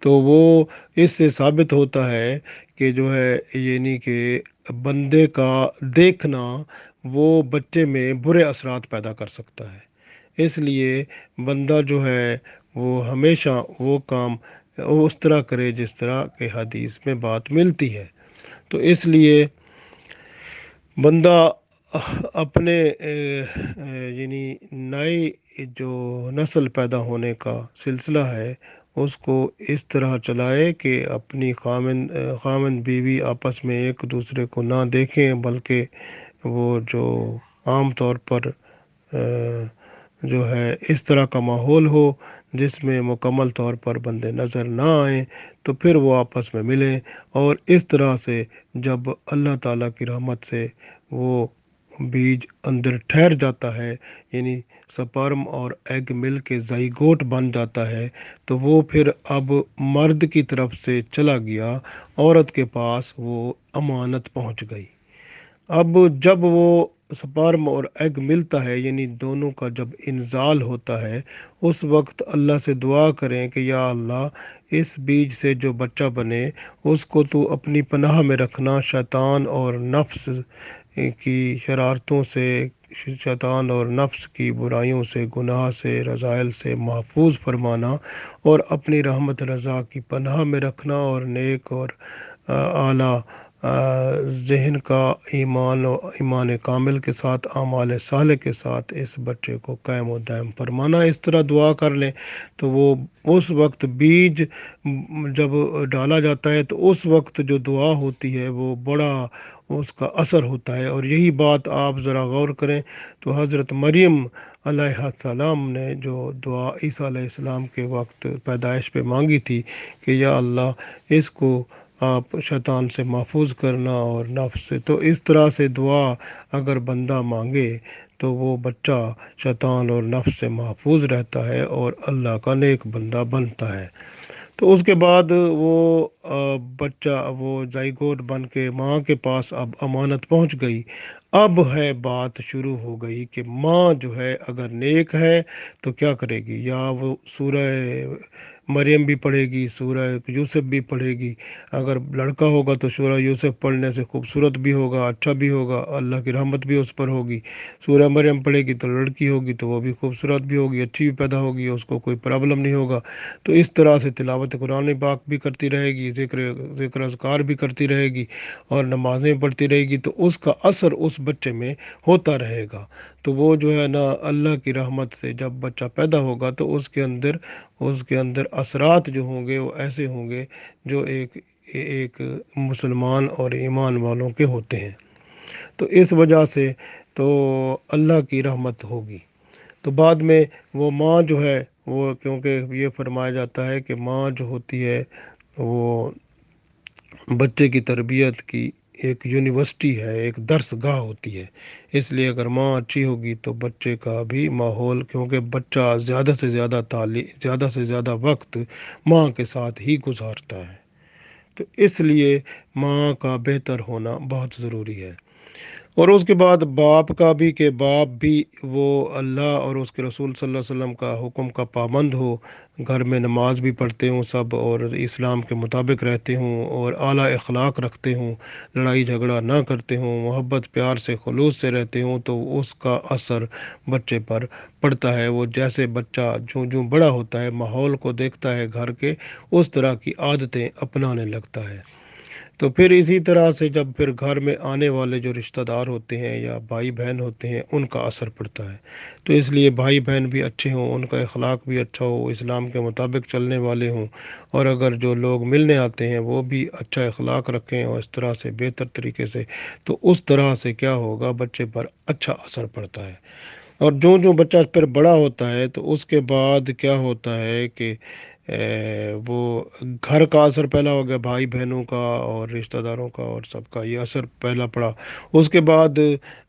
تو وہ اس سے ثابت ہوتا ہے کہ جو ہے یعنی کہ بندے کا دیکھنا وہ بچے میں برے اثرات پیدا کر سکتا ہے۔ اس لیے بندہ جو ہے وہ ہمیشہ وہ کام اس طرح کرے جس طرح کہ حدیث میں بات ملتی ہے۔ تو اس لیے بندہ اپنے یعنی نئے جو نسل پیدا ہونے کا سلسلہ ہے اس کو اس طرح چلائے کہ اپنی خامن بیوی آپس میں ایک دوسرے کو نہ دیکھیں، بلکہ وہ جو عام طور پر جو ہے اس طرح کا ماحول ہو جس میں مکمل طور پر بندے نظر نہ آئیں، تو پھر وہ آپس میں ملیں، اور اس طرح سے جب اللہ تعالیٰ کی رحمت سے وہ بیج اندر ٹھہر جاتا ہے، یعنی سپرم اور ایگ مل کے زائگوٹ بن جاتا ہے، تو وہ پھر اب مرد کی طرف سے چلا گیا، عورت کے پاس وہ امانت پہنچ گئی۔ اب جب وہ سپرم اور ایگ ملتا ہے، یعنی دونوں کا جب انزال ہوتا ہے، اس وقت اللہ سے دعا کریں کہ یا اللہ اس بیج سے جو بچہ بنے اس کو تو اپنی پناہ میں رکھنا، شیطان اور نفس کی شرارتوں سے، شیطان اور نفس کی برائیوں سے، گناہ سے، رذائل سے محفوظ فرمانا، اور اپنی رحمت رضا کی پناہ میں رکھنا، اور نیک اور اعلیٰ ذہن کا ایمان کامل کے ساتھ، اعمال صالح کے ساتھ اس بچے کو قائم و دائم فرمانا۔ اس طرح دعا کر لیں تو وہ اس وقت بیج جب ڈالا جاتا ہے تو اس وقت جو دعا ہوتی ہے وہ بڑا اس کا اثر ہوتا ہے۔ اور یہی بات آپ ذرا غور کریں تو حضرت مریم علیہ السلام نے جو دعا عیسیٰ علیہ السلام کے وقت پیدائش پہ مانگی تھی کہ یا اللہ اس کو آپ شیطان سے محفوظ کرنا اور نفس سے، تو اس طرح سے دعا اگر بندہ مانگے تو وہ بچہ شیطان اور نفس سے محفوظ رہتا ہے اور اللہ کا نیک بندہ بنتا ہے۔ تو اس کے بعد وہ بچہ وہ زائگوٹ بن کے ماں کے پاس اب امانت پہنچ گئی۔ اب ہے بات شروع ہو گئی کہ ماں جو ہے اگر نیک ہے تو کیا کرے گی، یا وہ سورہ مریم بھی پڑھے گی، سورہ یوسف بھی پڑھے گی۔ اگر لڑکا ہوگا تو سورہ یوسف پڑھنے سے خوبصورت بھی ہوگا، اچھا بھی ہوگا، اللہ کی رحمت بھی اس پر ہوگی۔ سورہ مریم پڑھے گی تو لڑکی ہوگی تو وہ بھی خوبصورت بھی ہوگی، اچھی بھی پیدا ہوگی، اس کو کوئی پرابلم نہیں ہوگا۔ تو اس طرح سے تلاوت قرآن پاک بھی کرتی رہے گی، ذکر اذکار بھی کرتی رہے گی، اور نمازیں پڑھتی رہے گی، تو اس کا اثر اس بچے میں ہوتا رہے گا۔ تو وہ جو ہے نا اللہ کی رحمت سے جب بچہ پیدا ہوگا تو اس کے اندر اثرات جو ہوں گے وہ ایسے ہوں گے جو ایک مسلمان اور ایمان والوں کے ہوتے ہیں۔ تو اس وجہ سے تو اللہ کی رحمت ہوگی۔ تو بعد میں وہ ماں جو ہے وہ، کیونکہ یہ فرمایا جاتا ہے کہ ماں جو ہوتی ہے وہ بچے کی تربیت کی ایک یونیورسٹی ہے، ایک درس گاہ ہوتی ہے۔ اس لیے اگر ماں اچھی ہوگی تو بچے کا بھی ماحول، کیونکہ بچہ زیادہ سے زیادہ وقت ماں کے ساتھ ہی گزارتا ہے، تو اس لیے ماں کا بہتر ہونا بہت ضروری ہے۔ اور اس کے بعد باپ کا بھی، کہ باپ بھی وہ اللہ اور اس کے رسول صلی اللہ علیہ وسلم کا حکم کا پابند ہو، گھر میں نماز بھی پڑھتے ہوں سب، اور اسلام کے مطابق رہتے ہوں، اور اعلیٰ اخلاق رکھتے ہوں، لڑائی جھگڑا نہ کرتے ہوں، محبت پیار سے خلوص سے رہتے ہوں، تو اس کا اثر بچے پر پڑتا ہے۔ وہ جیسے بچہ جوں جوں بڑا ہوتا ہے ماحول کو دیکھتا ہے گھر کے، اس طرح کی عادتیں اپنانے لگتا ہے۔ تو پھر اسی طرح سے جب پھر گھر میں آنے والے جو رشتہ دار ہوتے ہیں یا بھائی بہن ہوتے ہیں ان کا اثر پڑتا ہے۔ تو اس لیے بھائی بہن بھی اچھے ہوں، ان کا اخلاق بھی اچھا ہو، اسلام کے مطابق چلنے والے ہوں، اور اگر جو لوگ ملنے آتے ہیں وہ بھی اچھا اخلاق رکھیں اور اس طرح سے بہتر طریقے سے، تو اس طرح سے کیا ہوگا، بچے پر اچھا اثر پڑتا ہے۔ اور جو بچہ پھر بڑا ہوتا ہے تو اس کے بعد کیا ہوتا ہے کہ وہ گھر کا اثر پہلا ہو گیا، بھائی بہنوں کا اور رشتہ داروں کا اور سب کا یہ اثر پہلا پڑا۔ اس کے بعد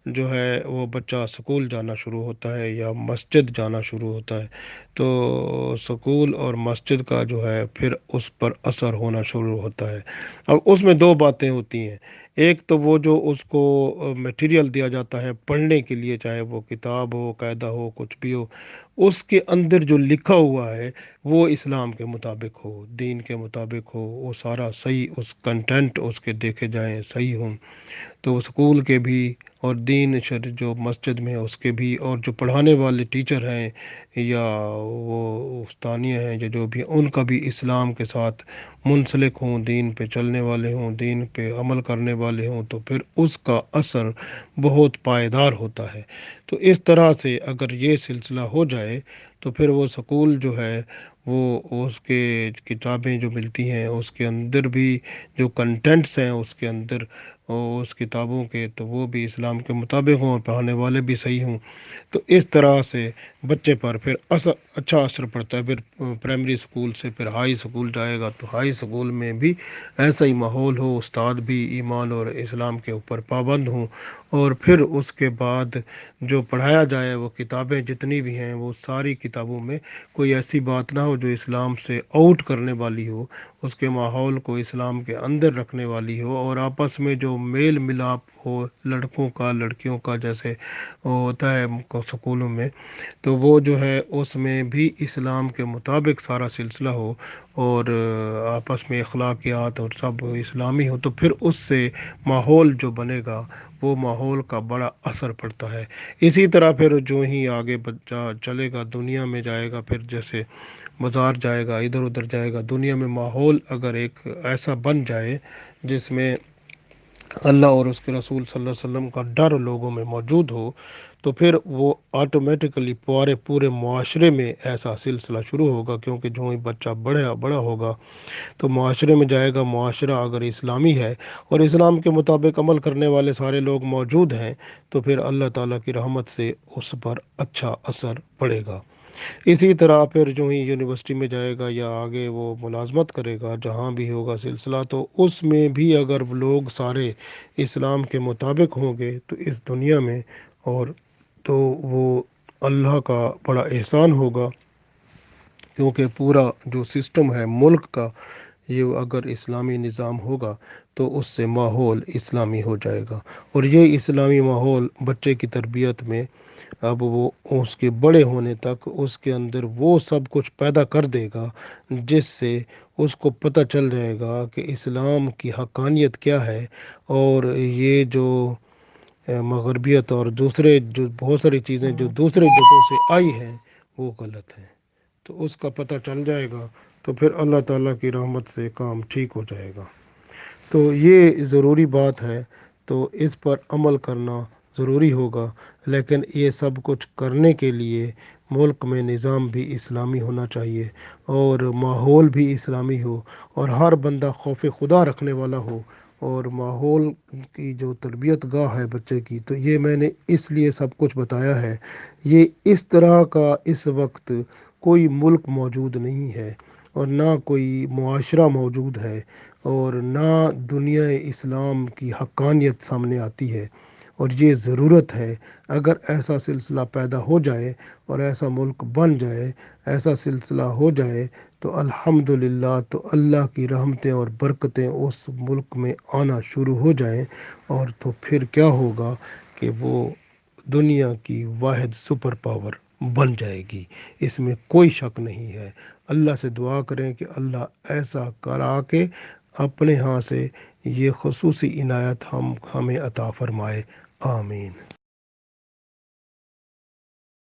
جو ہے وہ بچہ سکول جانا شروع ہوتا ہے یا مسجد جانا شروع ہوتا ہے، تو سکول اور مسجد کا جو ہے پھر اس پر اثر ہونا شروع ہوتا ہے۔ اب اس میں دو باتیں ہوتی ہیں، ایک تو وہ جو اس کو میٹیریل دیا جاتا ہے پڑھنے کے لیے، چاہے وہ کتاب ہو، قاعدہ ہو، کچھ بھی ہو، اس کے اندر جو لکھا ہوا ہے وہ اسلام کے مطابق ہو، دین کے مطابق ہو، وہ سارا صحیح، اس کنٹینٹ اس کے دیکھے جائیں صحیح ہوں، تو اسکول کے بھی اور دین جو مسجد میں ہے اس کے بھی، اور جو پڑھانے والے ٹیچر ہیں یا وہ استانیہ ہیں جو بھی، ان کا بھی اسلام کے ساتھ منسلک ہوں، دین پہ چلنے والے ہوں، دین پہ عمل کرنے والے ہوں، تو پھر اس کا اثر بہت پائیدار ہوتا ہے۔ تو اس طرح سے اگر یہ سلسلہ ہو جائے تو پھر وہ سکول جو ہے وہ اس کے کتابیں جو ملتی ہیں اس کے اندر بھی جو کنٹینٹس ہیں اس کے اندر اس کتابوں کے، تو وہ بھی اسلام کے مطابق ہوں اور پڑھانے والے بھی صحیح ہوں، تو اس طرح سے بچے پر پھر اچھا اثر پڑتا ہے۔ پھر پرائمری اسکول سے پھر ہائی اسکول جائے گا تو ہائی اسکول میں بھی ایسا ہی ماحول ہو، استاد بھی ایمان اور اسلام کے اوپر پابند ہوں، اور پھر اس کے بعد جو پڑھایا جائے وہ کتابیں جتنی بھی ہیں وہ ساری کتابوں میں کوئی ایسی بات نہ ہو جو اسلام سے آؤٹ کرنے والی ہو، اس کے ماحول کو اسلام کے اندر رکھنے والی ہو، اور آپس میں جو میل ملاپ ہو لڑکوں کا لڑکیوں کا جیسے ہوتا ہے سکولوں میں، تو وہ جو ہے اس میں بھی اسلام کے مطابق سارا سلسلہ ہو، اور آپس میں اخلاقیات اور سب اسلامی ہو، تو پھر اس سے ماحول جو بنے گا وہ ماحول کا بڑا اثر پڑتا ہے۔ اسی طرح پھر جو ہی آگے بچہ چلے گا دنیا میں جائے گا، پھر جیسے بازار جائے گا، ادھر ادھر جائے گا دنیا میں، ماحول اگر ایک ایسا بن جائے جس میں اللہ اور اس کے رسول صلی اللہ علیہ وسلم کا ڈر لوگوں میں موجود ہو، تو پھر وہ آٹومیٹکلی پورے معاشرے میں ایسا سلسلہ شروع ہوگا، کیونکہ جو ہی بچہ بڑا ہوگا تو معاشرے میں جائے گا، معاشرہ اگر اسلامی ہے اور اسلام کے مطابق عمل کرنے والے سارے لوگ موجود ہیں، تو پھر اللہ تعالیٰ کی رحمت سے اس پر اچھا اثر پڑے گا۔ اسی طرح پھر جو ہی یونیورسٹی میں جائے گا یا آگے وہ ملازمت کرے گا جہاں بھی ہوگا سلسلہ، تو اس میں بھی اگر لوگ سارے اسلام کے مطابق ہوں گے تو اس دنیا میں، اور تو وہ اللہ کا بڑا احسان ہوگا، کیونکہ پورا جو سسٹم ہے ملک کا یہ اگر اسلامی نظام ہوگا تو اس سے ماحول اسلامی ہو جائے گا، اور یہ اسلامی ماحول بچے کی تربیت میں اب وہ اس کے بڑے ہونے تک اس کے اندر وہ سب کچھ پیدا کر دے گا جس سے اس کو پتہ چل جائے گا کہ اسلام کی حقانیت کیا ہے، اور یہ جو مغربیت اور دوسرے جو بہت ساری چیزیں جو دوسرے جگہوں سے آئی ہیں وہ غلط ہیں، تو اس کا پتہ چل جائے گا، تو پھر اللہ تعالیٰ کی رحمت سے کام ٹھیک ہو جائے گا۔ تو یہ ضروری بات ہے، تو اس پر عمل کرنا ضروری ہوگا، لیکن یہ سب کچھ کرنے کے لیے ملک میں نظام بھی اسلامی ہونا چاہیے، اور ماحول بھی اسلامی ہو، اور ہر بندہ خوف خدا رکھنے والا ہو، اور ماحول کی جو تربیت گاہ ہے بچے کی، تو یہ میں نے اس لیے سب کچھ بتایا ہے۔ یہ اس طرح کا اس وقت کوئی ملک موجود نہیں ہے، اور نہ کوئی معاشرہ موجود ہے، اور نہ دنیا اسلام کی حقانیت سامنے آتی ہے، اور یہ ضرورت ہے۔ اگر ایسا سلسلہ پیدا ہو جائے اور ایسا ملک بن جائے، ایسا سلسلہ ہو جائے، تو الحمدللہ تو اللہ کی رحمتیں اور برکتیں اس ملک میں آنا شروع ہو جائیں، اور تو پھر کیا ہوگا کہ وہ دنیا کی واحد سپر پاور بن جائے گی، اس میں کوئی شک نہیں ہے۔ اللہ سے دعا کریں کہ اللہ ایسا کرا کے اپنے ہاں سے یہ خصوصی عنایت ہمیں عطا فرمائے، آمین۔